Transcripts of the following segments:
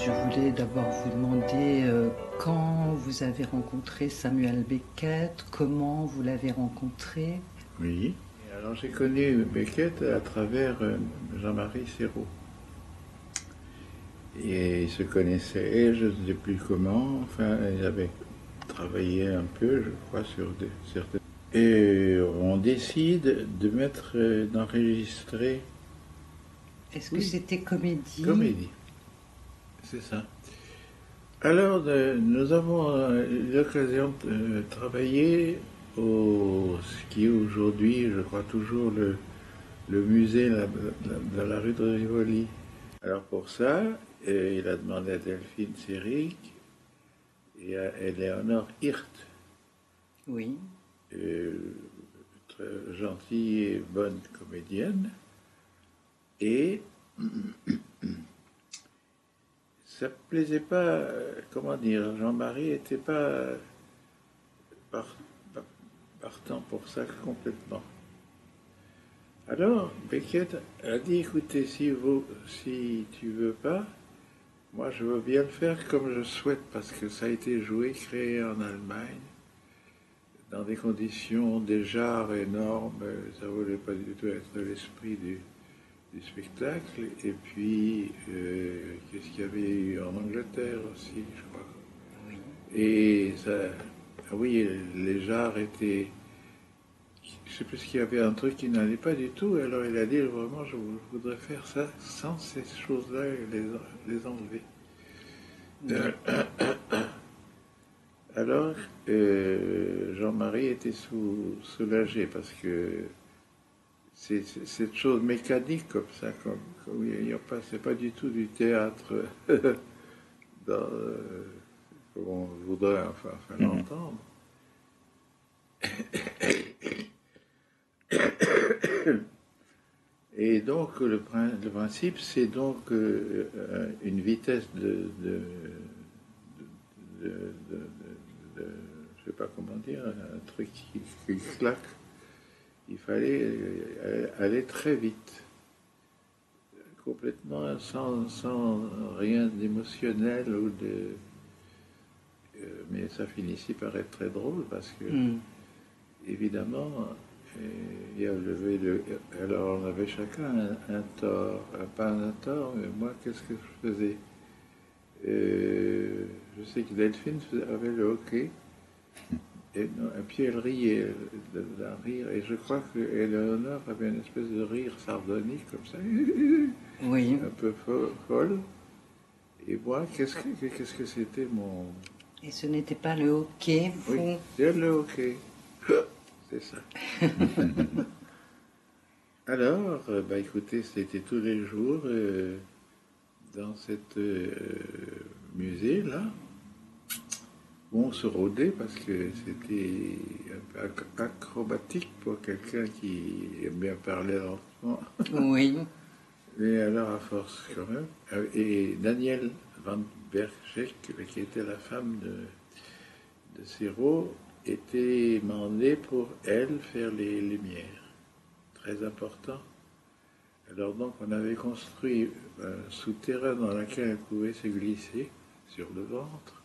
Je voulais d'abord vous demander quand vous avez rencontré Samuel Beckett, comment vous l'avez rencontré. Oui. Alors j'ai connu Beckett à travers Jean-Marie Serrault. Et ils se connaissaient, je ne sais plus comment, enfin ils avaient travaillé un peu, je crois, sur certaines... Et on décide de mettre, d'enregistrer... Est-ce que c'était comédie? Comédie, c'est ça. Alors, nous avons eu l'occasion de travailler au ce qui est aujourd'hui, je crois toujours, le musée de la rue de Rivoli. Alors pour ça, il a demandé à Delphine Seyrig et à Éléonore Hirt, Oui. très gentille et bonne comédienne, et ça ne plaisait pas, comment dire, Jean-Marie n'était pas par- par- partant pour ça complètement. Alors, Beckett a dit, écoutez, si tu veux pas, moi je veux bien le faire comme je souhaite, parce que ça a été joué, créé en Allemagne, dans des conditions déjà énormes, ça ne voulait pas du tout être l'esprit du spectacle. Et puis, qu'est-ce qu'il y avait eu en Angleterre aussi, je crois. Oui. Et ça, ah oui, les genres étaient... Je sais plus qu'il y avait un truc qui n'allait pas du tout. Alors il a dit vraiment, je voudrais faire ça sans ces choses-là et les enlever. Oui. Alors Jean-Marie était soulagé parce que c'est cette chose mécanique comme ça, c'est pas du tout du théâtre dans, comme on voudrait enfin l'entendre. Et donc le principe, c'est donc une vitesse de, de, je sais pas comment dire, un truc qui claque. Il fallait aller très vite, complètement sans rien d'émotionnel ou de. Mais ça finissait par être très drôle parce que, évidemment, il y avait alors on avait chacun un tort, pas un tort, mais moi, qu'est-ce que je faisais? Je sais que Delphine avait le hockey, et puis elle riait d'un rire, et je crois qu'Éléonore avait une espèce de rire sardonique comme ça, Oui. un peu folle. Et moi, qu'est-ce que c'était mon... Et ce n'était pas le hockey, Oui, vous? c'est le hockey. C'est ça. Alors, bah, écoutez, c'était tous les jours dans cette musée-là, où on se rôdait parce que c'était un peu acrobatique pour quelqu'un qui aime bien parler lentement. Oui. Mais alors, à force, quand même. Et Daniel Van Bergek, qui était la femme de Serrault, était mandée pour elle faire les lumières. Très important. Alors donc on avait construit un souterrain dans lequel elle pouvait se glisser sur le ventre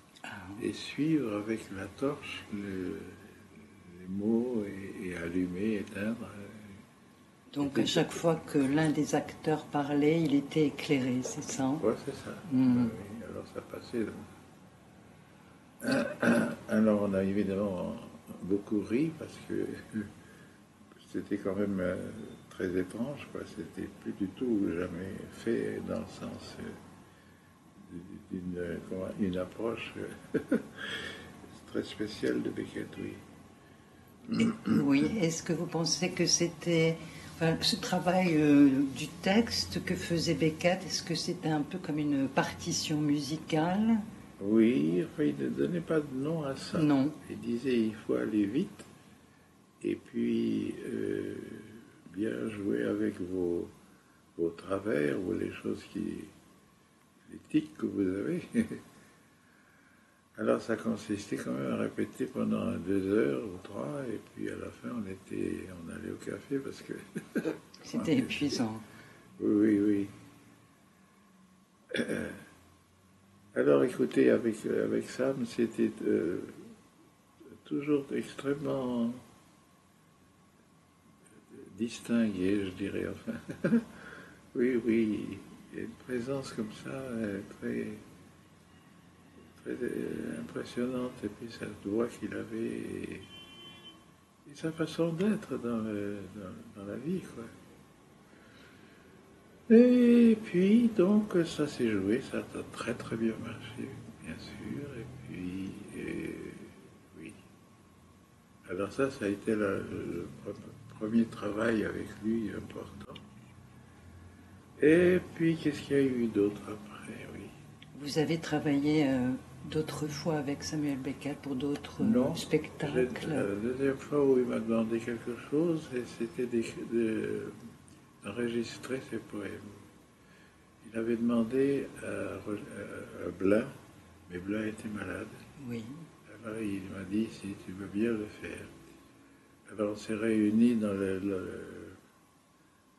et suivre avec la torche les mots et allumer, éteindre. Donc à chaque fois que l'un des acteurs parlait, il était éclairé, c'est ça? Ouais, c'est ça. Oui, alors ça passait. Alors on a évidemment beaucoup ri parce que c'était quand même très étrange, quoi. C'était plus du tout jamais fait dans le sens une approche très spéciale de Beckett, oui. Oui. Est-ce que vous pensez que c'était... Enfin, ce travail du texte que faisait Beckett, est-ce que c'était un peu comme une partition musicale? Oui, enfin, il ne donnait pas de nom à ça. Non. Il disait il faut aller vite et puis bien jouer avec vos travers ou les choses les tics que vous avez. Alors ça consistait quand même à répéter pendant 2 heures ou 3, et puis à la fin on allait au café parce que... C'était épuisant. Oui, oui, oui. Alors écoutez, avec Sam, c'était toujours extrêmement distingué, je dirais. Enfin, oui, oui, il y a une présence comme ça très, très impressionnante. Et puis ça se voit qu'il avait et sa façon d'être dans la vie, quoi. Et puis, donc, ça s'est joué, ça a très très bien marché, bien sûr. Et puis, oui. Alors ça a été le premier travail avec lui important. Et puis, qu'est-ce qu'il y a eu d'autre après, oui. Vous avez travaillé d'autres fois avec Samuel Beckett pour d'autres Non, spectacles? la deuxième fois où il m'a demandé quelque chose, c'était d'enregistrer ses poèmes. Il avait demandé à Blin, mais Blin était malade. Oui. Alors il m'a dit si tu veux bien le faire. Alors on s'est réunis dans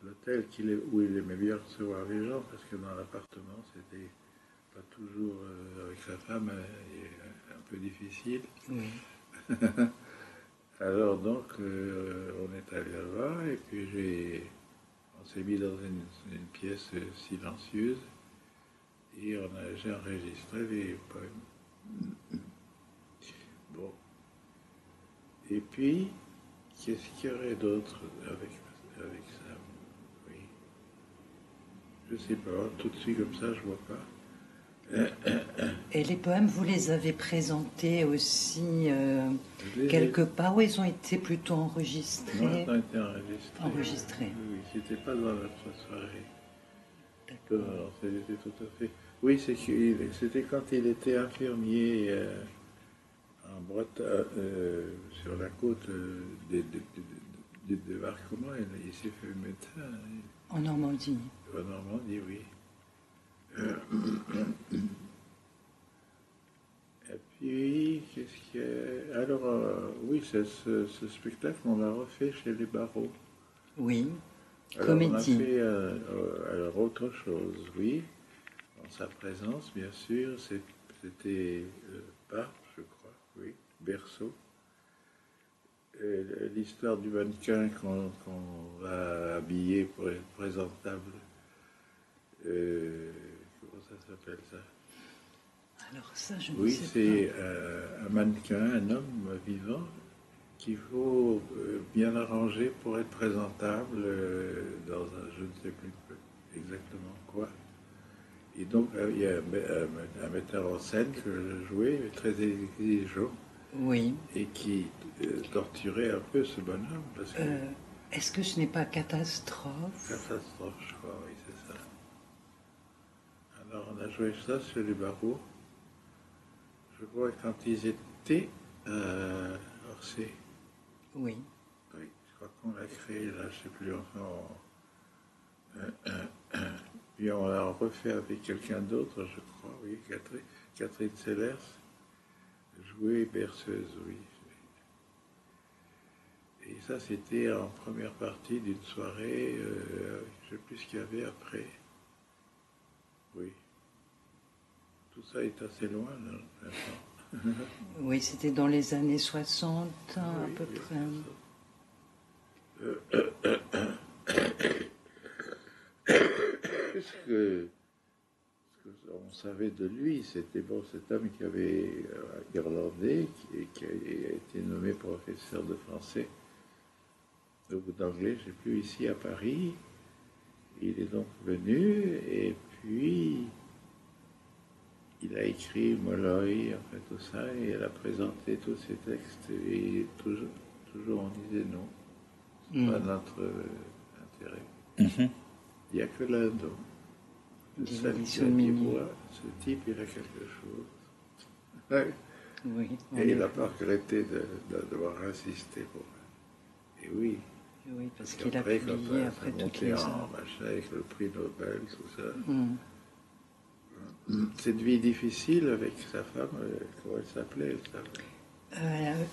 l'hôtel où il aimait bien recevoir les gens, parce que dans l'appartement c'était pas toujours avec sa femme un peu difficile. Oui. Alors donc on est allé là-bas et puis on s'est mis dans une pièce silencieuse et j'ai enregistré les poèmes. Bon. Et puis, qu'est-ce qu'il y aurait d'autre avec ça? Oui. Je sais pas, tout de suite comme ça, je vois pas. Et les poèmes, vous les avez présentés aussi Je les quelque ai... part où ils ont été plutôt enregistrés? Non, ils ont été enregistrés. Enregistrés. Oui, c'était pas dans notre soirée. D'accord. Non, c'était tout à fait... Oui, c'était quand il était infirmier en Bretagne, sur la côte des débarquements. Il s'est fait médecin. En Normandie. En Normandie, oui. Et puis, qu'est-ce qu'il y a? Alors, oui, ce spectacle, on l'a refait chez les Barreaux. Oui. Alors, Comédie. on a fait alors, autre chose, oui. En sa présence, bien sûr. C'était Pape, je crois, oui. Berceau. L'histoire du mannequin qu'on va habiller pour être présentable. Comment ça s'appelle ça? Alors ça, je ne Oui, sais c'est un mannequin, un homme vivant qu'il faut bien arranger pour être présentable dans je ne sais plus exactement quoi. Et donc, il y a un metteur en scène que je jouais, très exigeant, pas. Oui. et qui torturait un peu ce bonhomme, parce que Est-ce que ce n'est pas catastrophe? catastrophe, je crois, oui, c'est ça. Alors, on a joué ça sur les barreaux. Je crois que quand ils étaient à Orsay. Oui. Oui, je crois qu'on l'a créé là, je ne sais plus, enfin. Puis on l'a refait avec quelqu'un d'autre, je crois, oui, Catherine Sellers, jouée berceuse, oui. Et ça, c'était en première partie d'une soirée, je ne sais plus ce qu'il y avait après. Oui. Tout ça est assez loin, là, maintenant. Oui, c'était dans les années 60, Oui, à peu oui, près. Ce qu'on savait de lui, c'était bon, cet homme qui avait irlandais, qui a été nommé professeur de français ou d'anglais, je ne sais plus, ici à Paris. Il est donc venu et puis il a écrit Molloy, en fait, tout ça, et elle a présenté tous ses textes et toujours on disait non, c'est pas notre intérêt. Il n'y a que l'un d'eux. Celle qui a dit, ouais, ce type, il a quelque chose. Ouais. Oui. Et il n'a pas regretté d'avoir insisté pour elle. Et oui. Oui, parce qu'il a qu'après, publié quand après ça toutes montait les en œuvres. machin avec le prix Nobel, tout ça. Cette vie difficile avec sa femme, comment elle s'appelait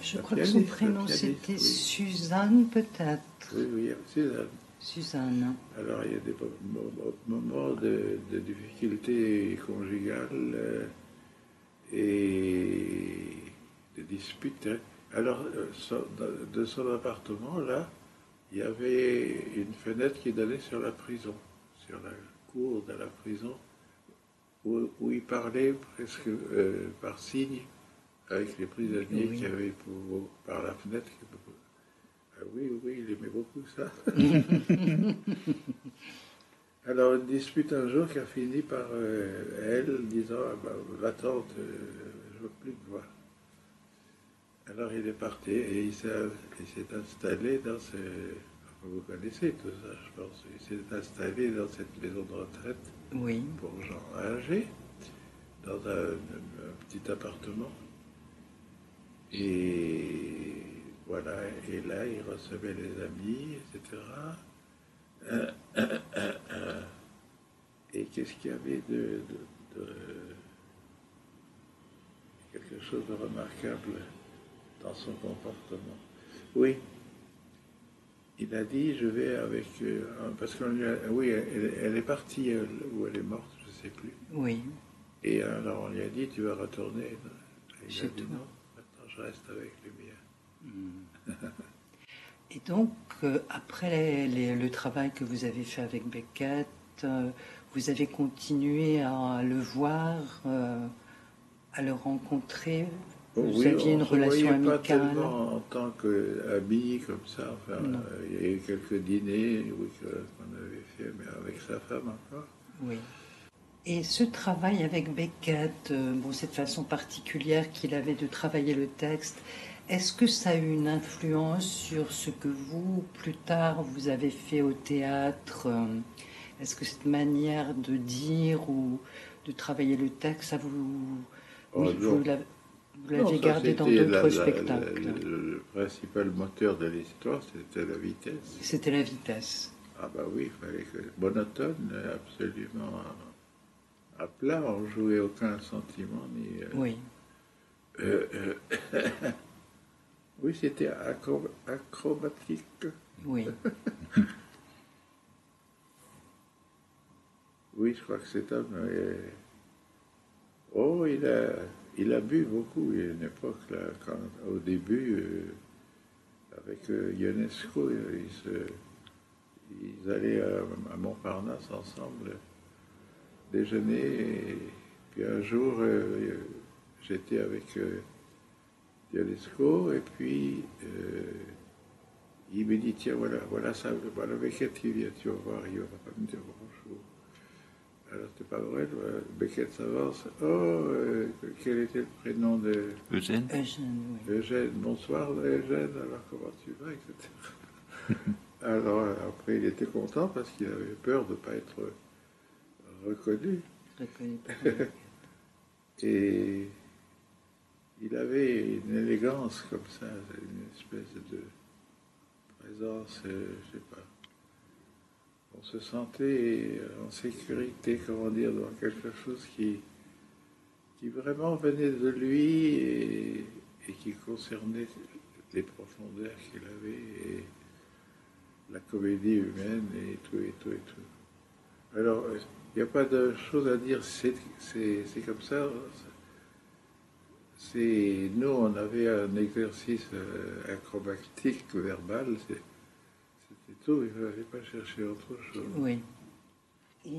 Je La crois que son pianiste, prénom la pianiste, c'était oui. Suzanne, peut-être. Oui, Suzanne. Suzanne. Alors il y a des moments de difficulté conjugale et des disputes. Hein. Alors, de son appartement, là, il y avait une fenêtre qui donnait sur la prison, sur la cour de la prison, où il parlait presque par signe avec les prisonniers Oui. qui avaient par la fenêtre. Ah oui, oui, il aimait beaucoup ça. Alors, une dispute un jour qui a fini par elle disant ah, bah, va-t'en, je ne veux plus te voir. Alors il est parti et il s'est installé dans ce. Vous connaissez tout ça, je pense. Il s'est installé dans cette maison de retraite Oui. pour gens âgés, dans un petit appartement. Et voilà, et là, il recevait les amis, etc. Et qu'est-ce qu'il y avait de quelque chose de remarquable dans son comportement? Oui, il a dit, je vais avec... parce qu'on lui a... Oui, elle est partie, ou elle est morte, je ne sais plus. Oui. Et alors on lui a dit, tu vas retourner. Et il Chez a dit toi. non, maintenant je reste avec les miens. Et donc, après le travail que vous avez fait avec Beckett, vous avez continué à le voir, à le rencontrer. Vous Oui, aviez on une ne se relation voyait pas amicale. tellement en tant qu'amis comme ça. Enfin, Non. il y a eu quelques dîners oui, qu'on avait fait, mais avec sa femme encore. Oui. Et ce travail avec Beckett, bon, cette façon particulière qu'il avait de travailler le texte, est-ce que ça a eu une influence sur ce que vous, plus tard, vous avez fait au théâtre? Est-ce que cette manière de dire ou de travailler le texte, ça vous... Oh Oui, non. vous Non, l'avez ça gardé dans c'était d'autres spectacles. le principal moteur de l'histoire, c'était la vitesse. C'était la vitesse. Ah bah oui, il fallait que monotone, absolument à plat, on jouait aucun sentiment ni. Oui, Euh, euh, oui, c'était acrobatique. oui, Oui, je crois que cet homme. Oh, il a bu beaucoup. Il y a une époque là, au début, avec Ionesco, ils allaient à Montparnasse ensemble déjeuner. Et puis un jour, j'étais avec Ionesco et puis il me dit tiens, voilà ça, voilà Beckett qui vient, tu vas voir, il va pas me dire bonjour. Alors c'est pas vrai, Beckett s'avance. Oh, quel était le prénom de Eugène. Eugène, oui. Eugène? Bonsoir Eugène, alors comment tu vas, etc. Alors après il était content parce qu'il avait peur de ne pas être reconnu. Je le connais pas. Et il avait une élégance comme ça, une espèce de présence, je sais pas. On se sentait en sécurité, comment dire, dans quelque chose qui vraiment venait de lui et qui concernait les profondeurs qu'il avait et la comédie humaine et tout, et tout, et tout. Alors, il n'y a pas de chose à dire, c'est comme ça. Nous, on avait un exercice acrobatique, verbal, c'était tout, il ne fallait pas chercher autre chose. Oui. Et,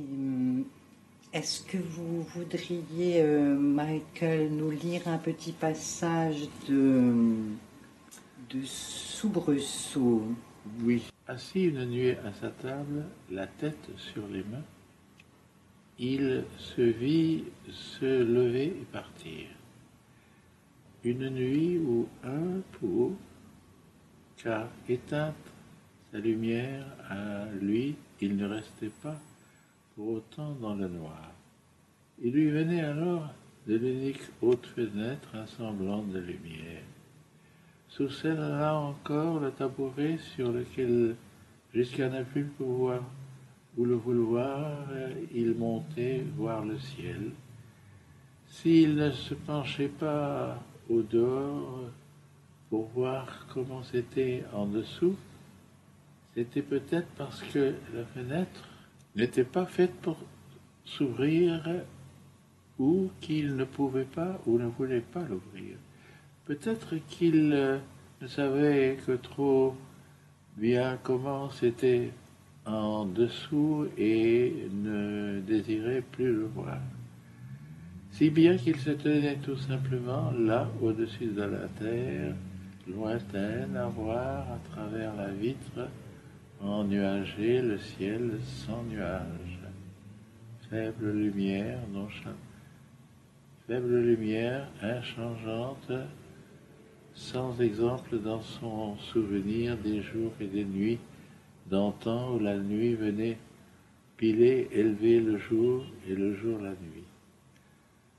est-ce que vous voudriez, Michael, nous lire un petit passage de Soubresaut? Oui. Assis une nuit à sa table, la tête sur les mains, il se vit se lever et partir. Une nuit où un pour, car éteinte sa lumière à lui, il ne restait pas pour autant dans le noir. Il lui venait alors de l'unique haute fenêtre un semblant de lumière. Sous celle-là encore le tabouret sur lequel, jusqu'à ne plus pouvoir ou le vouloir, il montait voir le ciel. S'il ne se penchait pas au dehors pour voir comment c'était en dessous, c'était peut-être parce que la fenêtre n'était pas faite pour s'ouvrir ou qu'il ne pouvait pas ou ne voulait pas l'ouvrir. Peut-être qu'il ne savait que trop bien comment c'était en dessous et ne désirait plus le voir. Si bien qu'il se tenait tout simplement là, au-dessus de la terre, lointaine, à voir à travers la vitre ennuagée le ciel sans nuages. Faible lumière, faible lumière inchangeante, sans exemple dans son souvenir des jours et des nuits, d'antan où la nuit venait piler, élever le jour et le jour la nuit.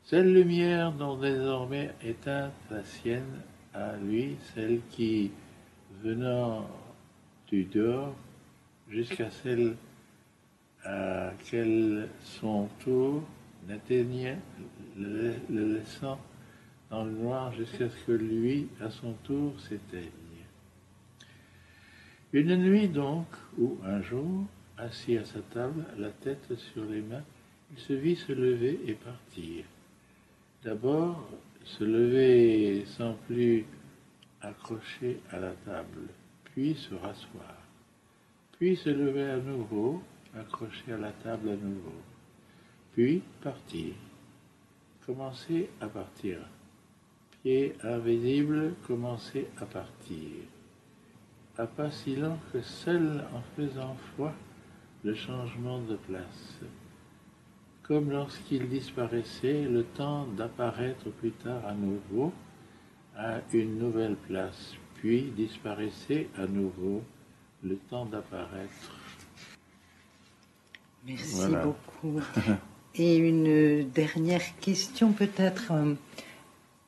Cette lumière dont désormais éteinte la sienne à lui, celle qui, venant du dehors jusqu'à celle à quel son tour n'atteignait, le laissant dans le noir jusqu'à ce que lui, à son tour, s'éteigne. Une nuit donc, où un jour, assis à sa table, la tête sur les mains, il se vit se lever et partir. D'abord, se lever sans plus accroché à la table, puis se rasseoir, puis se lever à nouveau, accroché à la table à nouveau, puis partir, commencer à partir, pied invisible, commencer à partir, à pas si lent que seul en faisant foi le changement de place, comme lorsqu'il disparaissait, le temps d'apparaître plus tard à nouveau à une nouvelle place, puis disparaissait à nouveau, le temps d'apparaître. Merci voilà. Beaucoup. Et une dernière question peut-être.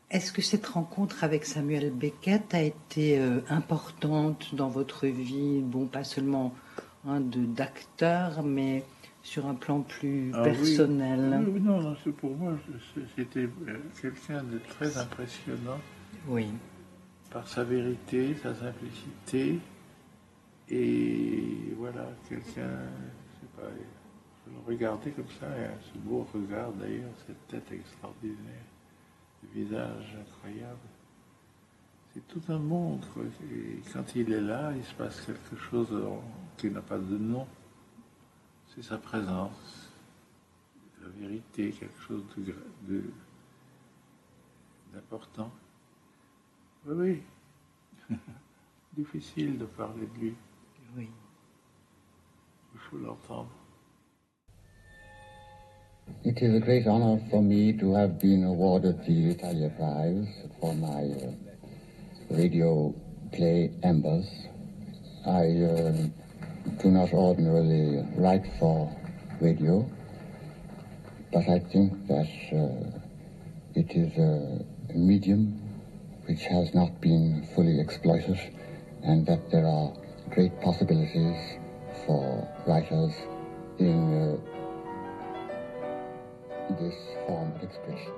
Est-ce que cette rencontre avec Samuel Beckett a été importante dans votre vie? Bon, pas seulement d'acteur, mais sur un plan plus personnel. Oui, non, pour moi, c'était quelqu'un de très impressionnant. Oui. Par sa vérité, sa simplicité, et voilà, quelqu'un, je sais pas, je le regardais comme ça, et ce beau regard d'ailleurs, cette tête extraordinaire, ce visage incroyable. C'est tout un monde, quoi. Et quand il est là, il se passe quelque chose qui n'a pas de nom. C'est sa présence, la vérité, quelque chose d'important. Oui. Difficile de parler de lui. Oui. Il faut l'entendre. It is a great honor for me to have been awarded the Italia Prize for my radio play Embers. I do not ordinarily write for radio, but I think that it is a medium which has not been fully exploited, and that there are great possibilities for writers in this form of expression.